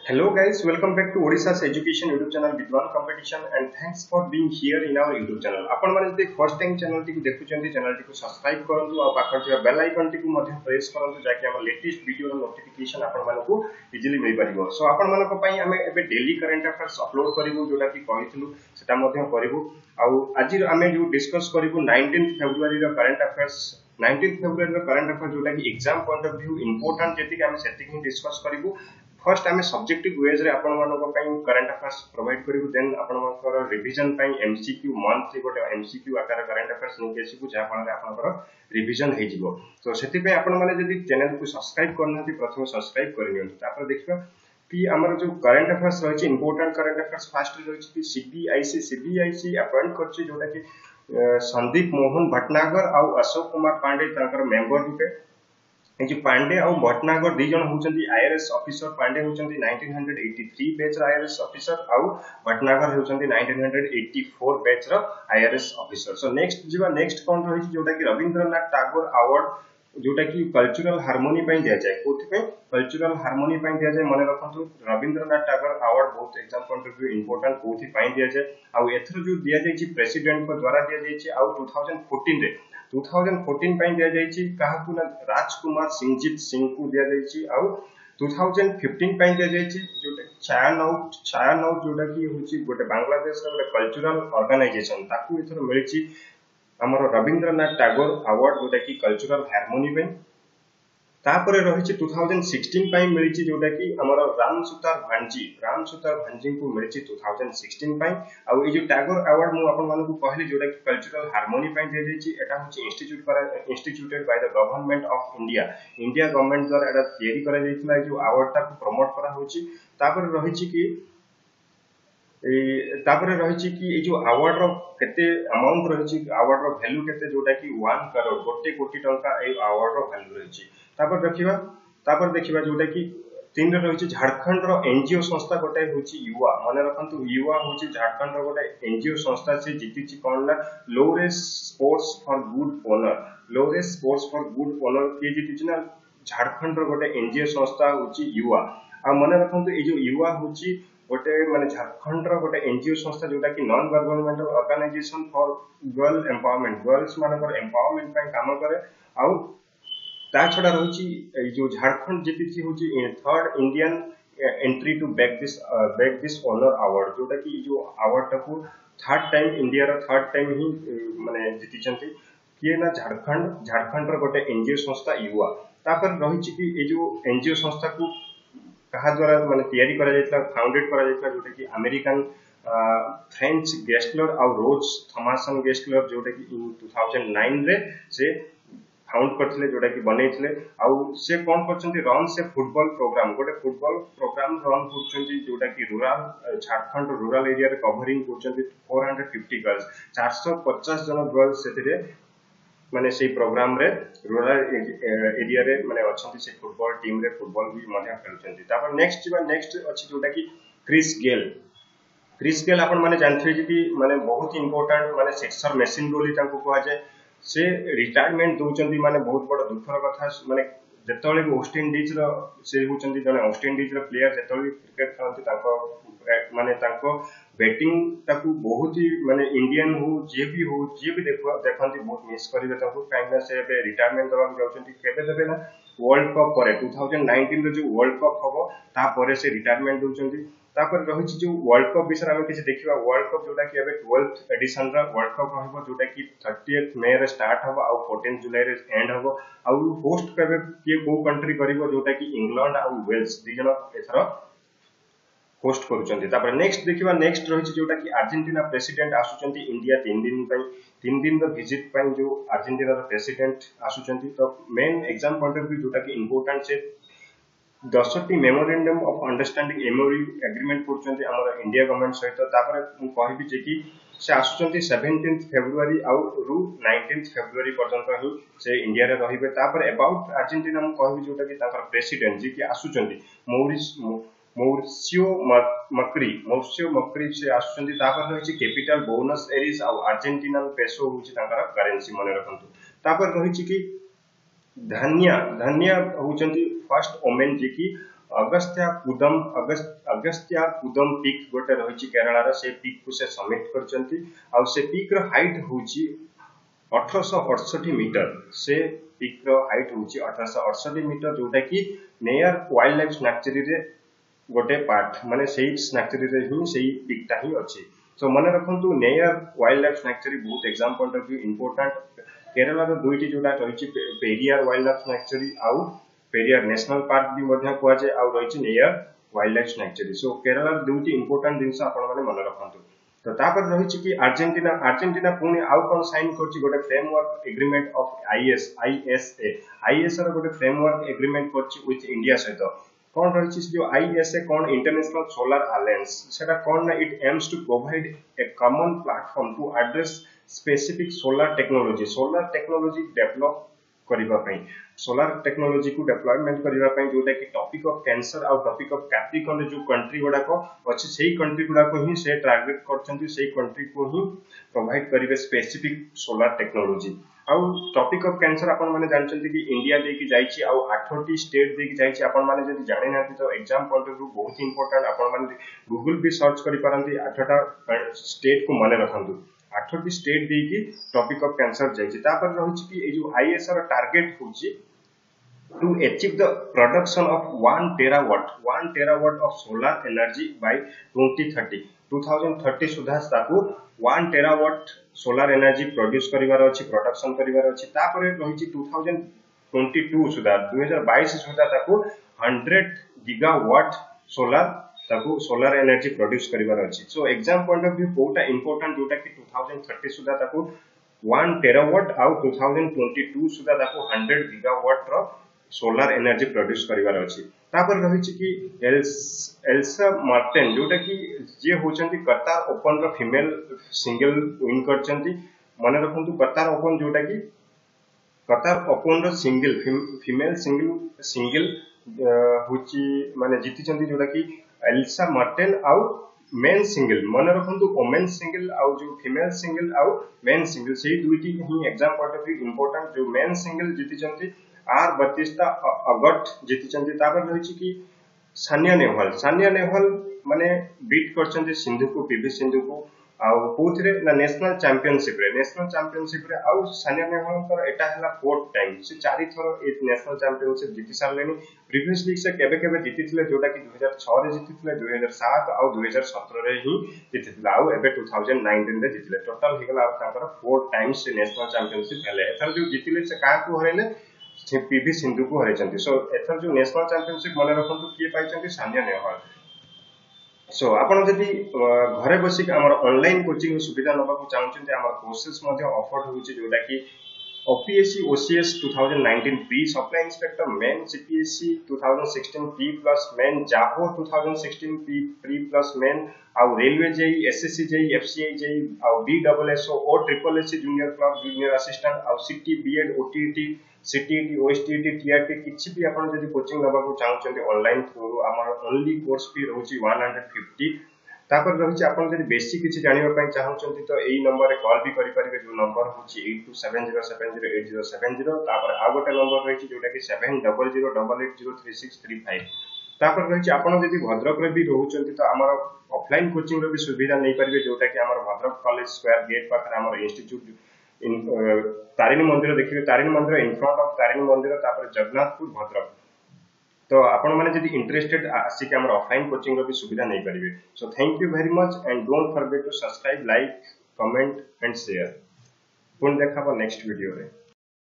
Hello guys, welcome back to ODISHA'S education YouTube channel VIDWAN COMPETITION and thanks for being here in our YouTube channel. आपण माने जदि first time channel टी देखुचंती channel टी को subscribe करंतु आ पाखर थिबा बेल आइकन टी को मध्ये प्रेस करंतु जाके हम लेटेस्ट वीडियो रो नोटिफिकेशन आपण मानको इजीली मिल परिबो। सो आपण मानको पई हमें एबे डेली करंट अफेयर्स अपलोड करिवु जोटा कि कहितलु सेटा मध्ये करिवु। आ आज हमें जो डिस्कस करिवु 19 फरवरी रो करंट अफेयर्स 19 फरवरी रो करंट अफेयर्स जोटा कि exam point of view important जेति कि हम सेटिंग डिस्कस करिवु। फर्स्ट आम सब्जेक्टिव वेज रे आपण मानको पई करंट अफेयर्स प्रोवाइड करिवु देन आपण मानकर रिवीजन पई एमसीक्यू मंथली गोटे एमसीक्यू आकार करंट अफेयर्स नै केसिबु जा फल रे आपनकर रिवीजन हे जिवो। तो सेति पे आपण माने जदि चैनल को सब्सक्राइब करनाथि प्रथम सब्सक्राइब करिनियंतु तापर देखिबा कि हमर जो करंट अफेयर्स रहछि इंपोर्टेंट करंट अफेयर्स फास्ट रहछि कि सीबीआईसी अपॉइंट करछि जोटा कि संदीप मोहन भटनागर आ अशोक कुमार पांडे ताकर मेंबर रूपे जो पांडे और भटनागर दी जन होचंती आईआरएस ऑफिसर। पांडे होचंती 1983 बैच रा आईआरएस ऑफिसर और भटनागर होचंती 1984 बैच रा आईआरएस ऑफिसर। सो नेक्स्ट जीवा नेक्स्ट कोन रही जोटा कि रविंद्रनाथ टैगोर अवार्ड जोटा कि कल्चरल हार्मोनी पई दिया जाय। कोथि पे कल्चरल हार्मोनी पई दिया जाय मने रखंतु रविंद्रनाथ टैगोर अवार्ड बहुत exam point of view important कोथि पई दिया जाय आ एथर जो दिया जाय छि प्रेसिडेंट को द्वारा दिया जाय छि आ 2014 पई दिया जाय छि काहाकु ना राजकुमार सिंहजीत सिंह को दिया जाय छि आ 2015 पई दिया जाय छि जोटा छायानौ जोटा कि होछि गोटे बांग्लादेश रो कल्चरल ऑर्गेनाइजेशन ताकू एथर मिलि छि हमर रविंद्रनाथ टैगोर अवार्ड जोटा कि कल्चरल हार्मोनी पे। तापर रही 2016 पई मिलि छि जोटा कि हमर रामसुतार भांजी को मिलि छि 2016 पई। आ ए जो टैगोर अवार्ड मु आपन मानको कहली जोटा कि कल्चरल हार्मोनी पई दे दै छि एटा होछि instituted by the government of India government द्वारा एटा तयारी करा जायतिला जो अवार्ड ता प्रमोट करा होछि। तापर रही छि कि ए जो अवार्ड रो केते अमाउंट रही छि अवार्ड रो वैल्यू केते जोटा कि 1 करोड़ 1 कोटी टंका ए अवार्ड रो वैल्यू रही छि। तापर देखिबा जोटा कि तीन रही छि झारखंड रो एनजीओ संस्था गोटे होछि युवा माने रखंतु युवा होछि झारखंड रो गोटे एनजीओ संस्था से जीति छि कोनला Laureus sports for good honour के जीति छि ना झारखंड रो गोटे एनजीओ संस्था होछि युवा। आ माने रखंतु ए जो युवा होछि गोटे माने झारखंड रो गोटे एनजीओ संस्था जोटा कि non governmental organisation for girl empowerment girls मानकर एम्पावरमेंट पई काम करे। आ ता छडा रही जो झारखंड जीति होची third Indian entry to bag this honour award जोटा कि जो अवार्ड टाको थर्ड टाइम इंडिया रा थर्ड टाइम ही माने जीति चंती किए ना झारखंड रो गोटे एनजीओ संस्था युवा। तापर रही कि ए जो एनजीओ संस्था को कहा द्वारा माने तयारी करा जायतला फाउंडेड करा जायतला जोटा कि अमेरिकन फ्रेंच गेस्टलर और रोज थॉमसन गेस्टलर जोटा कि इन 2009 रे से फाउंड करथिले जोटा कि बनैथिले आ से कोन करछन्ती रन से फुटबॉल प्रोग्राम गोटे फुटबॉल प्रोग्राम रन करछन्ती जोटा कि रूरल झारखंड रूरल एरिया रे कवरिंग करछन्ती 450 गर्ल्स 450 जन गर्ल्स सेतिरे माने से प्रोग्राम रे रूरल एरिया रे माने अछन्ती से फुटबॉल टीम रे फुटबॉल भी मध्य खेलछन्ती। तापर नेक्स्ट अछि जोटा कि क्रिस गेल आपण माने जानथि कि माने बहुत इंपोर्टेंट माने सिक्सर मशीन बोली तांको कहआ जाय से रिटायरमेंट दोचंती माने बहुत बड़ दुखर कथा माने जतले वेस्ट इंडीज रो से होचंती जने वेस्ट इंडीज रो प्लेयर जतले क्रिकेट खेलंती ताको माने ताको बैटिंग ताको बहुत ही माने इंडियन हो जे भी देखंती बहुत मिस करिवे ताको काइना से बे रिटायरमेंट दबा जाउचंती केबे देबे ना वर्ल्ड कप परे 2019 रो जो वर्ल्ड कप हबो ता परे से रिटायरमेंट दोचंती। तापर रही जो वर्ल्ड कप विषय आम किसी देखा वर्ल्ड कप जोटा कि 12th एडिशन वर्ल्ड कप रहिबो जोटा कि 30th मे रे स्टार्ट हबो आ 14 जुलाई रे एंड हबो आ होस्ट करबे के को कंट्री करिवो जोटा कि इंग्लैंड आ वेल्स दी जन एथर होस्ट करूचंती। तापर नेक्स्ट रही जोटा कि अर्जेंटीना प्रेसिडेंट आसुचंती इंडिया 3 दिन रो विजिट पई जो अर्जेंटीना रो प्रेसिडेंट आसुचंती। तो main exam point of view जोटा कि इंपोर्टेंट से 10टी memorandum of understanding MoU agreement करछन्ती हमर इंडिया गवर्नमेंट सहित। तापर मु कहबी जे कि से आसुचंती 17th फरवरी आउ रु 19th फरवरी पर्यंत ही से इंडिया रे रहिबे। तापर अबाउट अर्जेंटीना मु कहबी जोटा कि ताकर प्रेसिडेंट जे कि आसुचंती मौरिसियो मक्री से आसुचंती। तापर रही कैपिटल बोनस एरिस आउ अर्जेंटीना पेसो होची ताकर करेंसी मने रखंतु। तापर रही कि धन्या होचंती फर्स्ट वुमेन जे कि अगस्त्यारकूदम पीक गोटे रही केरला से पीक को से समिट करचंती आ से पीक रो हाइट होची 1868 मीटर से पीक रो हाइट होची 1868 मीटर जोटा कि नेयर वाइल्ड लाइफ सैंक्चुरी रे गोटे पार्ट माने सेही सैंक्चुरी रे ही सेही पीकटा ही अछि सो मन रखंतु नेयर वाइल्ड लाइफ सैंक्चुरी बहुत exam point of view important Kerala रो दुईटी जोटा रही पेरियार वाइल्ड लाइफ सैंक्चुरी आउ पेरियार नेशनल पार्क भी मध्य कुआ जाय आउ रही नेयर वाइल्ड लाइफ सैंक्चुरी सो केरला दुईटी इंपोर्टेंट जिंस आपण माने मन रखंतु तो तापर रही कि अर्जेंटीना पुणी आउ कोन साइन करछि गोटे फ्रेमवर्क एग्रीमेंट ऑफ आईएसए रो गोटे फ्रेमवर्क एग्रीमेंट करछि विथ इंडिया सहित कौन रही जो आईएसए कौन इंटरनेशनल सोलर अलायंस सेटा कौन ना it aims to provide a common platform to address specific solar technology develop करिबा पई सोलर टेक्नोलॉजी को डेवलपमेंट करिबा पई जोटा कि टॉपिक ऑफ कैंसर और टॉपिक ऑफ कैप्रिकॉन जो कंट्री गुडा को अछि सेही कंट्री गुडा को ही से टारगेट करछंती सेही कंट्री को ही प्रोवाइड करिवे स्पेसिफिक सोलर टेक्नोलॉजी आउ टॉपिक ऑफ कैंसर आपण माने जानछंती कि इंडिया दे कि जाईची आउ 8टी स्टेट दे कि जाईची आपण माने जदि जाने नाथि तो एग्जाम पॉइंट ऑफ व्यू बहुत इंपोर्टेंट आपण माने गूगल भी सर्च करि पारंती 8टा स्टेट को माने रखंतु 8टी स्टेट दे कि टॉपिक ऑफ कैंसर जाईची तापर रहुची कि ए जो आईएसआर टारगेट होची to achieve the production of 1 terawatt of solar energy by 2030 सुधा ताकू 1 terawatt solar energy produce करिवार अछि प्रोडक्शन करिवार अछि तापरे रहिछि 2022 सुधा 2022 सुधा ताकू 100 gigawatt सोलर एनर्जी प्रोड्यूस करिवार अछि so exam point of view कोटा इंपोर्टेंट जोटा कि 2030 सुधा ताकू 1 टेरावाट आउ 2022 सुधा ताकू 100 gigawatt रो सोलर एनर्जी प्रोड्यूस करिवार अछि तापर रहिछि कि एल्सा मार्टिन जोटा कि जे होचंती कतार ओपन रो फीमेल सिंगल विन करचंती मन रखंतु कतार ओपन जोटा कि कतार ओपन रो सिंगल फीमेल सिंगल होची माने जीतिचंती जोटा कि एल्सा मार्टिन आउ मेन सिंगल मन रखंतु वोमेन सिंगल आउ जो फीमेल सिंगल आउ मेन सिंगल सेही दुईटी ही exam point of view important जो मेन सिंगल जीतिचंती आर बतिस्ता अगट जीतिचंती तापर रहिछि कि सानिया नेहवाल माने बीट करचंती सिंधु को पीवी सिंधु को आउ कोथरे ना नेशनल चैंपियनशिप रे आउ सानिया नेहवाल कर एटा हला फोर्थ टाइम से चारि थरो ए नेशनल चैंपियनशिप जीति सारलेनी प्रीवियसली से केबे जीतिथिले जोटा कि 2006 रे जीतिथिले 2007 आउ 2017 रे ही जीतिथिले आउ एबे 2019 रे जीतिले टोटल हिगला ताकर फोर्थ टाइम्स से नेशनल चैंपियनशिप हेले एथर जो जीतिले से का को हरेले पीवी सिंधु को हरेचंती सो एथर जो नेशनल चैंपियनशिप मन रखंतु किए पाइचंती सानिया नेहवाल सो आपण जदि घरे बसिक हमर ऑनलाइन कोचिंग सुविधा नबा को चाहउछन्ते हमर कोर्सेस मध्ये ऑफर होउची जोटा कि OPSC OCS 2019 pre supply inspector main CPSC 2016 pre plus main जापो 2016 प्री प्लस मेन आउ railway JE SSC JE FCI JE आउ बीडब्ल्यूएसओ और triple SC junior clerk junior assistant आउ CT BEd OTT CTT OSTT TRT किछि भी आपण जदि coaching नबा को चाहउछन्ते ऑनलाइन थ्रू हमर ओनली कोर्स फी रहउची 150 तापर रहिछि आपण जदि बेसिक किछि जानिबा पय चाहउछन्ते तो एई नंबर रे कॉल भी करि परिबे जो नंबर होछि 8270708070 तापर आ गोटे नंबर रहिछि जोटा कि 7008803635 तापर रहिछि आपण जदि भद्रक रे भी रहउछन्ते तो हमर ऑफलाइन कोचिंग रो भी सुविधा नै परिबे जोटा कि हमर भद्रक कॉलेज स्क्वायर गेट पाखर हमर इंस्टीट्यूट तारिणी मंदिर देखिए तारिणी मंदिर इन फ्रंट ऑफ तारिणी मंदिर तापर जगन्नाथपुर भद्रक तो आपण माने जदि इंटरेस्टेड आसी के हमर ऑफलाइन कोचिंग रो भी सुविधा नै परिबे सो thank you very much and don't forget to subscribe like comment and share पुन देखाबो नेक्स्ट वीडियो रे।